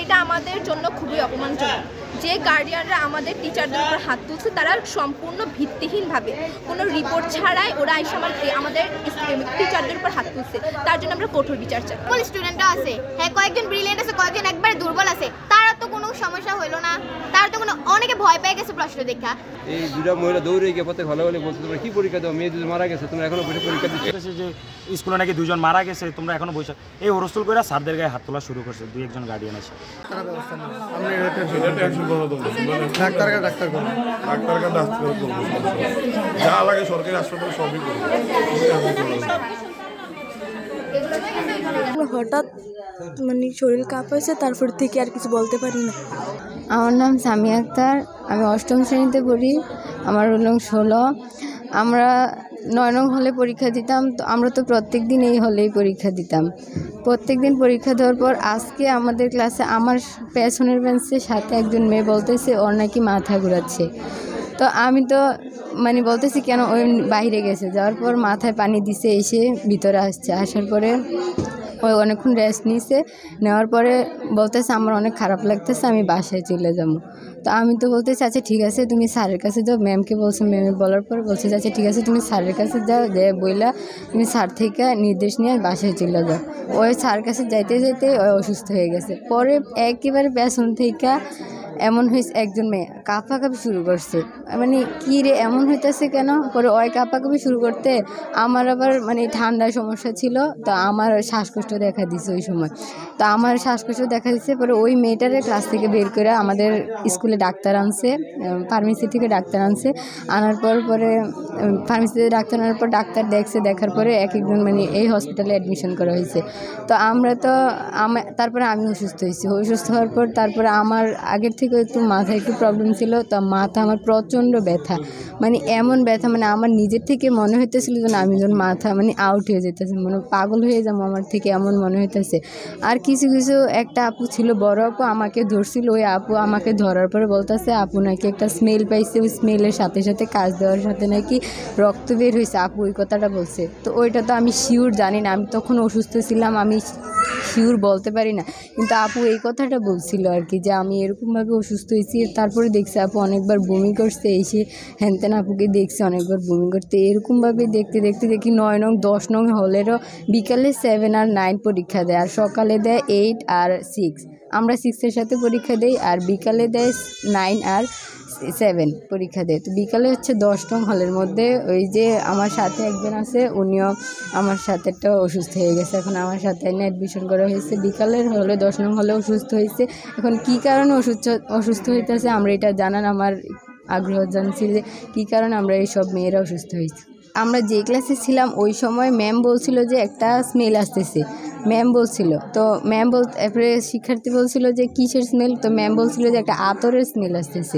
এটা আমাদের জন্য খুবই অপমানজনক যে গার্ডিয়ানরা আমাদের টিচারদের উপর হাত তুলছে তারা সম্পূর্ণ ভিত্তিহীনভাবে কোনো রিপোর্ট ছাড়াই ওরা এসে আমাদের টিচারদের উপর হাত তুলছে। তার জন্য আমরা কঠোর বিচার চাই। স্টুডেন্টরা আছে, হ্যাঁ কয়েকজন ব্রিলিয়েন্ট আছে, কয়েকজন একবারে দুর্বল আছে, তারা তো কোনো সমস্যা হইলো না, তারা তো কোনো অনেকে ভয় পেয়ে গেছে প্রশ্ন দেখা। এই দুটা মহিলা দৌড়ে গিয়ে পথে ভালো বলে বলছে তোমরা কি পরীক্ষা দাও, মেয়ে দুজন মারা গেছে, তোমরা এখনো বসে পরীক্ষা দিচ্ছ। যে স্কুলে নাকি দুজন মারা গেছে, তোমরা এখনো বসে এই হরস্তুল করে স্যারদের গায়ে হাত তোলা শুরু করছে দুই একজন গার্ডিয়ান আছে। যা লাগে সরকারি হাসপাতাল সবই হঠাৎ মানে শরীর কাঁপাইছে, তারপর থেকে আর কিছু বলতে পারি না। আমার নাম সামিয়া আক্তার, আমি 8ম শ্রেণীতে পড়ি, আমার রোল নং 16। আমরা 9 নং হলে পরীক্ষা দিতাম, তো আমরা তো প্রত্যেক দিন এই হলেই পরীক্ষা দিতাম। প্রত্যেক দিন পরীক্ষা দেওয়ার পর আজকে আমাদের ক্লাসে আমার পেছনের বেঞ্চের সাথে একজন মেয়ে বলতেছে ওর নাকি মাথা ঘুরাচ্ছে। তো আমি তো মানে বলতেছি কেন, ওই বাইরে গেছে, যাওয়ার পর মাথায় পানি দিছে, এসে ভিতরে আসছে, আসার পরে ওই অনেকক্ষণ রেস্ট নিয়েছে, নেওয়ার পরে বলতেছে আমার অনেক খারাপ লাগতেছে, আমি বাসায় চলে যাবো। তো আমি তো বলতেছি আচ্ছা ঠিক আছে তুমি স্যারের কাছে যাও, ম্যামকে বলছো, ম্যামে বলার পর বলছে আচ্ছা ঠিক আছে তুমি স্যারের কাছে যাও, যে বইলা তুমি স্যার থেকে নির্দেশ নিয়ে বাসায় চলে যাও। ওই স্যার কাছে যাইতে যাইতে ওই অসুস্থ হয়ে গেছে। পরে একেবারে পেছন থেকে এমন হয়েছে, একজন মেয়ে কাঁপাকাঁপি শুরু করছে, মানে কী রে এমন হইতেছে কেন। পরে ওই কাঁপাকাঁপি শুরু করতে আমার আবার মানে ঠান্ডার সমস্যা ছিল, তো আমার শ্বাসকষ্ট দেখা দিছে ওই সময়। তো আমার শ্বাসকষ্ট দেখা দিচ্ছে, পরে ওই মেয়েটারে ক্লাস থেকে বের করে আমাদের স্কুলে ডাক্তার আনছে, ফার্মেসি থেকে ডাক্তার আনছে, আনার পর পরে ফার্মেসিতে ডাক্তার আনার পর ডাক্তার দেখছে, দেখার পরে এক একজন মানে এই হসপিটালে অ্যাডমিশন করা হয়েছে। তো আমরা তো তারপরে আমি অসুস্থ হয়েছি, অসুস্থ হওয়ার পর তারপরে আমার আগের থেকে একটু মাথায় একটু প্রবলেম ছিল, তো মাথা আমার প্রচণ্ড ব্যথা, মানে এমন ব্যথা মানে আমার নিজের থেকে মনে হইতেছিল যেন আমি যখন মাথা মানে আউট হয়ে যেতেছে, মানে পাগল হয়ে যাবো আমার থেকে, এমন মনে হইতেছে। আর কিছু কিছু একটা আপু ছিল, বড় আপু, আমাকে ধরছিল, ওই আপু আমাকে ধরার পরে বলতেছে আপু নাকি একটা স্মেল পাইছে, ওই স্মেলের সাথে সাথে কাজ দেওয়ার সাথে নাকি রক্ত বের হয়েছে, আপু ওই কথাটা বলছে। তো ওইটা তো আমি শিওর জানি না, আমি তখন অসুস্থ ছিলাম, আমি শিওর বলতে পারি না, কিন্তু আপু এই কথাটা বলছিল আর কি, যে আমি এরকমভাবে অসুস্থ হয়েছি। তারপরে দেখছি আপু অনেকবার বমি করছে, এসে হ্যানতেন আপুকে দেখছি অনেকবার বমি করতে। এরকমভাবে দেখতে দেখতে দেখি 9 নং 10 নং হলেরও বিকালে 7 আর 9 পরীক্ষা দেয়, আর সকালে দেয় 8 আর 6। আমরা 6-এর সাথে পরীক্ষা দেই, আর বিকালে দেয় 9 আর 7 পরীক্ষা দেয়। তো বিকালে হচ্ছে 10 নং হলের মধ্যে ওই যে আমার সাথে একজন আছে, উনিও আমার সাথে একটা অসুস্থ হয়ে গেছে, এখন আমার সাথে এনে অ্যাডমিশন করা হয়েছে। বিকালের হলে 10 নং হলে অসুস্থ হয়েছে, এখন কী কারণে অসুস্থ হইতেছে আমরা এটা জানান আমার আগ্রহ জানছি, যে কী কারণে আমরা এইসব মেয়েরা অসুস্থ হয়েছি। আমরা যে ক্লাসে ছিলাম ওই সময় ম্যাম বলছিল যে একটা স্মেল আসতেছে, ম্যাম বলছিল। তো ম্যাম এরপরে শিক্ষার্থী বলছিল যে কিসের স্মেল, তো ম্যাম বলছিল যে একটা আতরের স্মেল আসতেছে,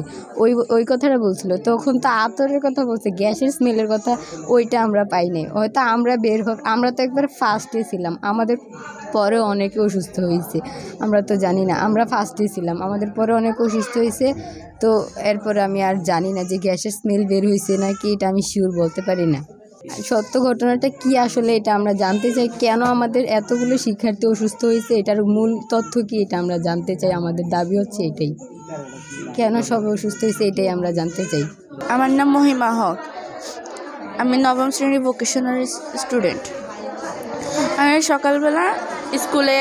ওই কথাটা বলছিল। তখন তো আতরের কথা বলছে, গ্যাসের স্মেলের কথা ওইটা আমরা পাই নাই, হয়তো আমরা বের হোক, আমরা তো একবার ফার্স্টে ছিলাম, আমাদের পরে অনেকে অসুস্থ হয়েছে, আমরা তো জানি না, আমরা ফার্স্টে ছিলাম, আমাদের পরে অনেক অসুস্থ হয়েছে। তো এরপরে আমি আর জানি না যে গ্যাসের স্মেল বের হয়েছে নাকি, এটা আমি শিওর বলতে পারি না। সত্য ঘটনাটা কি আসলে এটা আমরা জানতে চাই, কেন আমাদের এতগুলো শিক্ষার্থী অসুস্থ হয়েছে, এটার মূল তথ্য কি এটা আমরা জানতে চাই। আমাদের দাবি হচ্ছে এটাই, কেন সবাই অসুস্থ হয়েছে এটাই আমরা জানতে চাই। আমার নাম মহিমা হক, আমি 9ম শ্রেণীর ভোকেশনাল স্টুডেন্ট। আমি সকালবেলা স্কুলে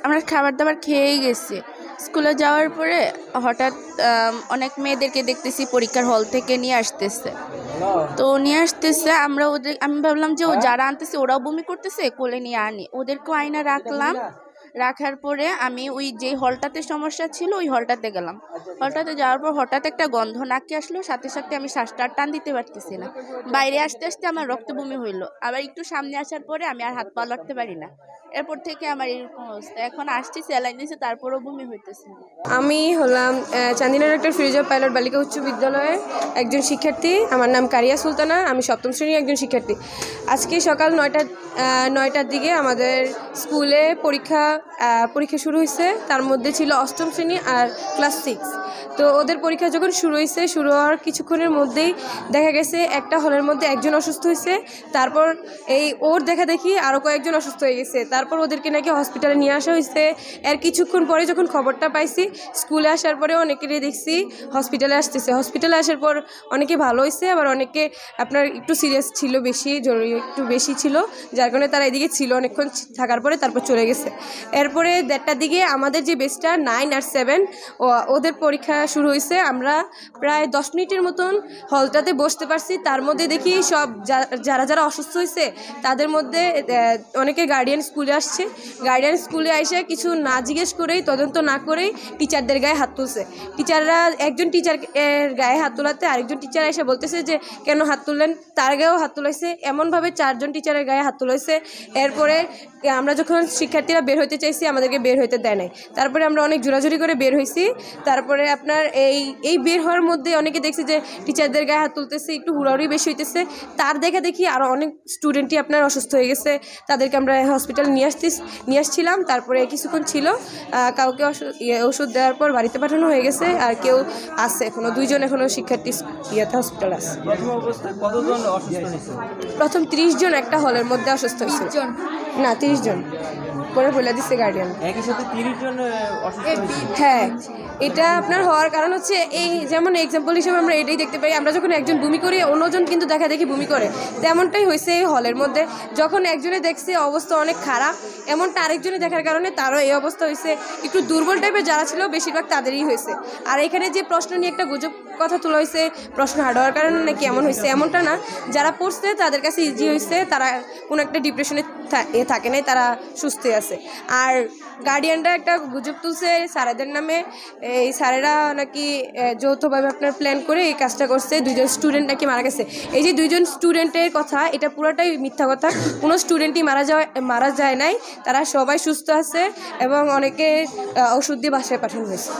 আমরা খাবার দাবার খেয়েই গেছি, স্কুলে যাওয়ার পরে হঠাৎ অনেক মেয়েদেরকে দেখতেছি পরীক্ষার হল থেকে নিয়ে আসতেছে। তো নিয়ে আসতেছে, আমি ভাবলাম যে যারা আনতেছে ওরাও বমি করতেছে, কোলে নিয়ে আনি, ওদেরকেও আয়না রাখলাম। রাখার পরে আমি ওই যে হলটাতে সমস্যা ছিল ওই হলটাতে গেলাম। হলটাতে যাওয়ার পর হঠাৎ একটা গন্ধ নাকে আসলো, সাথে সাথে আমি শ্বাসটা টান দিতে পারতেছি না, বাইরে আসতে আসতে আমার রক্ত বমি হইলো। আবার একটু সামনে আসার পরে আমি আর হাত পা লড়তে পারি না, এরপর থেকে আমার এরকম অবস্থা। এখন আসছি, স্যালাইন দিয়েছে, তারপরেও বমি হইতেছে। আমি হলাম চান্দিনা ডক্টর ফিরোজা পাইলট বালিকা উচ্চ বিদ্যালয়ের একজন শিক্ষার্থী। আমার নাম কারিয়া সুলতানা, আমি 7ম শ্রেণীর একজন শিক্ষার্থী। আজকে সকাল 9টার দিকে আমাদের স্কুলে পরীক্ষা পরীক্ষা শুরু হয়েছে, তার মধ্যে ছিল 8ম শ্রেণী আর ক্লাস 6। তো ওদের পরীক্ষা যখন শুরু হয়েছে, শুরু হওয়ার কিছুক্ষণের মধ্যেই দেখা গেছে একটা হলের মধ্যে একজন অসুস্থ হয়েছে, তারপর ওর দেখা দেখি আরও কয়েকজন অসুস্থ হয়ে গেছে, তারপর ওদেরকে নাকি হসপিটালে নিয়ে আসা হয়েছে। এর কিছুক্ষণ পরে যখন খবরটা পাইছি, স্কুলে আসার পরে অনেকেরই দেখছি হসপিটালে আসতেছে। হসপিটালে আসার পর অনেকে ভালো হয়েছে, আবার অনেকে আপনার একটু সিরিয়াস ছিল, বেশি জরুরি একটু বেশি ছিল, যার কারণে তারা এদিকে ছিল অনেকক্ষণ থাকার পরে তারপর চলে গেছে। এরপরে 1:30টার দিকে আমাদের যে বেসটা 9 আর 7 ওদের পরীক্ষা শুরু হয়েছে। আমরা প্রায় 10 মিনিটের মতন হলটাতে বসতে পারছি। তার মধ্যে দেখি সব যারা অসুস্থ হয়েছে তাদের মধ্যে অনেকে গার্ডিয়ান স্কুলে আসছে। গার্ডিয়ান স্কুলে এসে কিছু না জিজ্ঞেস করেই, তদন্ত না করেই টিচারদের গায়ে হাত তুলছে। টিচাররা একজন টিচার গায়ে হাত তোলাতে আরেকজন টিচার এসে বলতেছে যে কেন হাত তুললেন, তার গায়েও হাত তুলাইছে। এমনভাবে 4জন টিচারের গায়ে হাত তুলাইছে। এরপরে আমরা যখন শিক্ষার্থীরা বের হইতে চাইছি, আমাদেরকে বের হইতে দেয় নাই। তারপরে আমরা অনেক জোরাজুরি করে বের হয়েছি। তারপরে আপনার এই বের হওয়ার মধ্যে অনেকে দেখছি যে টিচারদের গায়ে হাত তুলতেছে, একটু হুড়াহুড়ি বেশি হইতেছে। তার দেখি আরও অনেক স্টুডেন্টই আপনার অসুস্থ হয়ে গেছে, তাদেরকে আমরা হসপিটালে নিয়ে আসছিলাম। তারপরে কিছুক্ষণ ছিল, কাউকে ওষুধ দেওয়ার পর বাড়িতে পাঠানো হয়ে গেছে, আর কেউ আছে এখনও 2জন এখনও শিক্ষার্থী হসপিটাল আছে। প্রথম 30 জন একটা হলের মধ্যে অসুস্থ হয়েছে। না 30 জন করে বলে দিচ্ছে গার্ডিয়ান। হ্যাঁ, এটা আপনার হওয়ার কারণ হচ্ছে এই যেমন এক্সাম্পল হিসেবে আমরা এটাই দেখতে পাই, আমরা যখন একজন বমি করি অন্যজন কিন্তু দেখি বমি করে, তেমনটাই হয়েছে এই হলের মধ্যে। যখন একজনে দেখছে অবস্থা অনেক খারাপ, এমনটা আরেকজনে দেখার কারণে তারও এই অবস্থা হয়েছে। একটু দুর্বল টাইপের যারা ছিল বেশিরভাগ তাদেরই হয়েছে। আর এখানে যে প্রশ্ন নিয়ে একটা গুজব কথা তোলা হয়েছে, প্রশ্ন হার্ড হওয়ার কারণে নাকি এমন হয়েছে, এমনটা না। যারা পড়ছে তাদের কাছে ইজি হয়েছে, তারা কোনো একটা ডিপ্রেশনে থাকে নাই, তারা সুস্থ আছে। আর গার্ডিয়ানরা একটা গুজব তুলছে স্যারেদের নামে, এই স্যারেরা নাকি যৌথভাবে আপনার প্ল্যান করে এই কাজটা করছে, 2জন স্টুডেন্ট নাকি মারা গেছে। এই যে 2জন স্টুডেন্টের কথা, এটা পুরোটাই মিথ্যা কথা। কোনো স্টুডেন্টই মারা যায় নাই, তারা সবাই সুস্থ আছে এবং অনেকে ওষুধ দিয়ে বাসায় পাঠানো হয়েছে।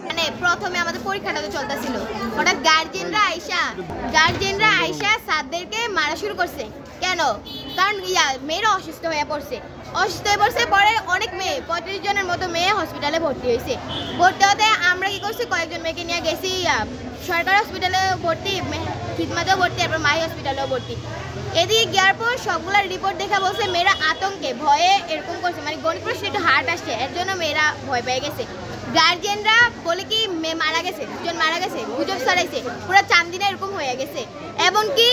মানে প্রথমে আমাদের পরীক্ষাটা তো চলতেছিল, হঠাৎ গার্জিয়ানরা আইসা স্যারদেরকে মারা শুরু করছে। কেন? কারণ মেয়েরা অসুস্থ হয়ে পড়ছে। পরে অনেক মেয়ে 35 জনের মতো মেয়ে হসপিটালে ভর্তি হয়েছে। ভর্তি হতে আমরা কি করছি, কয়েকজন মেয়েকে নিয়ে গেছি সরকারি হসপিটালে ভর্তি, খিদমাতেও ভর্তি, এরপর মাহি হসপিটালেও ভর্তি। এদিকে গিয়ার পর সবগুলোর রিপোর্ট দেখা বলছে মেয়েরা আতঙ্কে ভয়ে এরকম করছে, মানে গণিত প্রশ্ন একটু হার্ড আসছে, এর জন্য মেয়েরা ভয় পেয়ে গেছে। গার্জিয়ানরা বলে কি মেয়ে মারা গেছে, 2জন মারা গেছে, গুজব ছড়াইছে, পুরো চান্দিনা এরকম হয়ে গেছে। এমনকি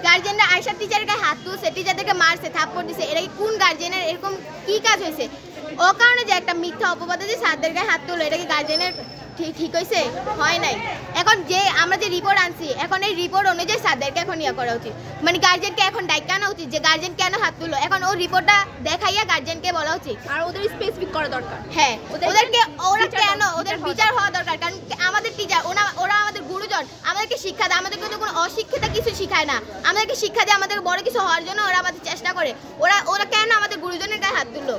গার্জিয়ানরা আয়সা টিচারের গায়ে হাত তুলছে, টিচারদেরকে মারছে, থাপ্পড় দিছে। এটা কি কোন গার্জিয়ানের এরকম কি কাজ হয়েছে? ও কারণে যে একটা মিথ্যা অপবাদ যে স্যারদের গায়ে হাত তুললো, এটা কি গার্জিয়ানের ঠিক হয়েছে? হয় নাই। এখন যে আমরা যে রিপোর্ট আনছি, এখন এই রিপোর্ট অনুযায়ী স্যারদেরকে এখন ইয়ে করা উচিত, মানে গার্জিয়ানকে এখন ডাইকা আনা উচিত যে গার্জিয়ান কেন হাত তুললো। এখন ওই রিপোর্টটা দেখাইয়া গার্জিয়ানকে বলা উচিত, আর ওদের স্পেসিফিক করা দরকার। হ্যাঁ, ওদের বিচার হওয়া দরকার। কারণ আমাদের টিচার, ওরা আমাদের গুরুজন, আমাদেরকে শিক্ষা দেয়, আমাদেরকে তো কোনো অশিক্ষিত কিছু শিখায় না, আমাদেরকে শিক্ষা দেয় আমাদের বড় কিছু হওয়ার জন্য। ওরা আমাদের চেষ্টা করে, ওরা কেন আমাদের গুরুজনের গায়ে হাত তুললো?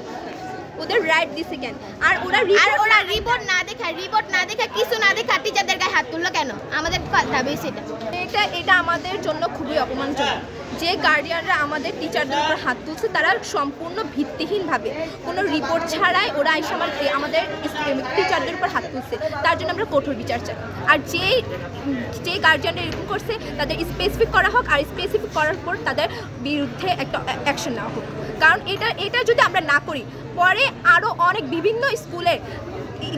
ওদের রাইট দিছে কেন? আর ওরা রিপোর্ট না দেখা কিছু না দেখা টিচারদের গায়ে হাত তুললো কেন? আমাদের দাবি সেটা। এটা আমাদের জন্য খুবই অপমানজনক। যে গার্ডিয়ানরা আমাদের টিচারদের উপর হাত তুলছে, তারা সম্পূর্ণ ভিত্তিহীনভাবে কোনো রিপোর্ট ছাড়াই ওরা এসে আমাদের টিচারদের উপর হাত তুলছে। তার জন্য আমরা কঠোর বিচার চাই। আর যে গার্জিয়ানরা এরকম করছে তাদের স্পেসিফিক করা হোক, আর স্পেসিফিক করার পর তাদের বিরুদ্ধে একটা অ্যাকশন নেওয়া হোক। কারণ এটা যদি আমরা না করি, পরে আরও অনেক বিভিন্ন স্কুলের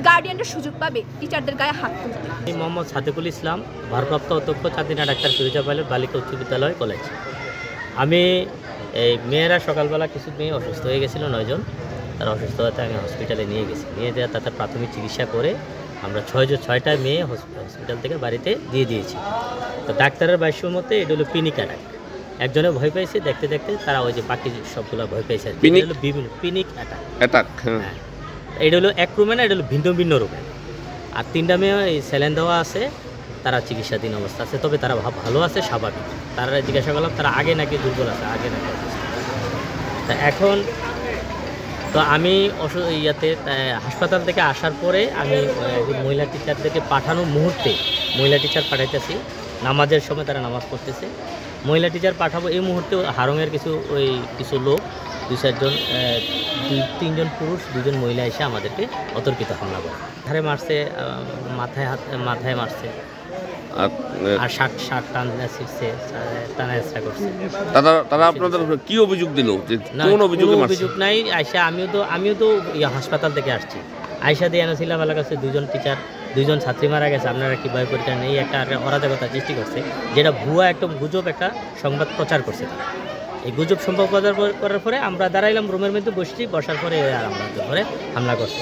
গার্ডিয়ানরা সুযোগ পাবে টিচারদের গায়ে হাত তুলতে। আমি মোহাম্মদ সাদেকুল ইসলাম, ভারপ্রাপ্ত অধ্যক্ষ চাঁদিনা ডাক্তার ফিরোজা পাইলট বালিকা উচ্চ বিদ্যালয় কলেজ। আমি এই মেয়েরা সকালবেলা কিছু মেয়ে অসুস্থ হয়ে গেছিলো, 9 জন। তারা অসুস্থ হতে আমি হসপিটালে নিয়ে গেছি। নিয়ে যাওয়া তাদের প্রাথমিক চিকিৎসা করে আমরা 6টা মেয়ে হসপিটাল থেকে বাড়িতে দিয়ে দিয়েছি। তো ডাক্তারের ভাষ্য মতে এটা হলো পিনিক অ্যাটাক। একজনে ভয় পাইছে, দেখতে দেখতে তারা ওই যে বাকি সবগুলো ভয় পাইছে। বিভিন্ন পিনিক অ্যাটাক। হ্যাঁ, এটা হলো এক রুমে না, এটা হলো ভিন্ন ভিন্ন রুমে। আর 3টা মেয়ে স্যালাইন দেওয়া আছে, তারা চিকিৎসাধীন অবস্থা আছে, তবে তারা ভালো আছে, স্বাভাবিক। তারা জিজ্ঞাসা করলাম তারা আগে নাকি দুর্বল আছে, আগে নাকি অসুস্থ। তা এখন তো আমি হাসপাতাল থেকে আসার পরে আমি মহিলা টিচারদেরকে পাঠানোর মুহূর্তে, মহিলা টিচার পাঠাইতেছি, নামাজের সময় তারা নামাজ পড়তেছে। মহিলা টিচার পাঠাবো এই মুহূর্তে হারঙের কিছু লোক তিনজন পুরুষ 2জন মহিলা এসে আমাদেরকে অতর্কিত হামলা করে, ধারে মারছে, মাথায় মারছে, আর শার্ট টানা ছিঁড়ছে, টানা চেষ্টা করছে। তারা আপনাদের কি অভিযোগ দিল? কোন অভিযোগে মারছে? অভিযোগ নাই। আইসা আমিও তো হাসপাতাল থেকে আসছি, আইসা দিয়ে এনেছিলাম এলাকার কাছে 2জন টিচার 2জন ছাত্রী মারা গেছে, আপনারা কীভাবে পরীক্ষা নেই একটা অরাজকতা সৃষ্টি করছে, যেটা ভুয়া একটা গুজব একটা সংবাদ প্রচার করছে। এই গুজব সম্ভব করার পরে আমরা দাঁড়াইলাম, রুমের মধ্যে বসছি, বসার পরে আর আমাদের পরে হামলা করছে।